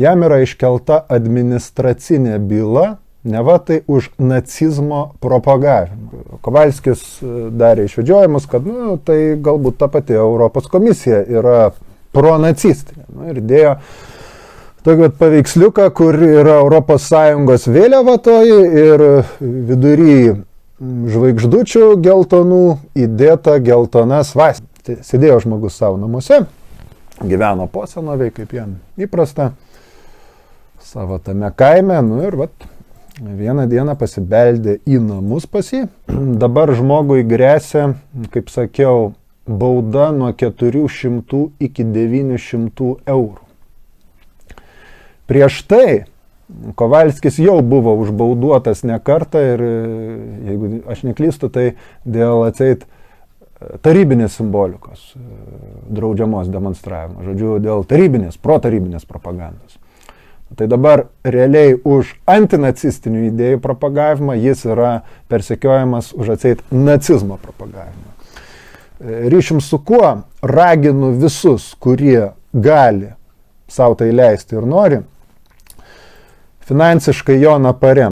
jam yra iškelta administracinė byla, neva tai už nacizmo propagavimą. Kovalskis darė išvedžiojimus, kad tai galbūt ta pati Europos komisija yra pronacistinė. Ir dėjo tokį paveiksliuką, kur yra ES vėliava toji ir vidury žvaigždučių geltonų įdėta geltona svastika. Tai sėdėjo žmogus savo namuose, gyveno po senovei, kaip jam įprasta, savo tame kaime, ir vieną dieną pasibeldė į namus pas jį. Dabar žmogui gresia, kaip sakiau, bauda nuo 400 iki 900 eurų. Prieš tai Kovalskis jau buvo užbauduotas ne kartą ir, jeigu aš neklystu, tai dėl atseit tarybinės simbolikos draudžiamos demonstravimo, žodžiu, dėl protarybinės propagandos. Tai dabar realiai už antinacistinių idėjų propagavimą jis yra persekiojamas už atseit nacizmo propagavimą. Ryšim su kuo raginu visus, kurie gali savo tai leisti ir nori, finansiškai Joną paremti.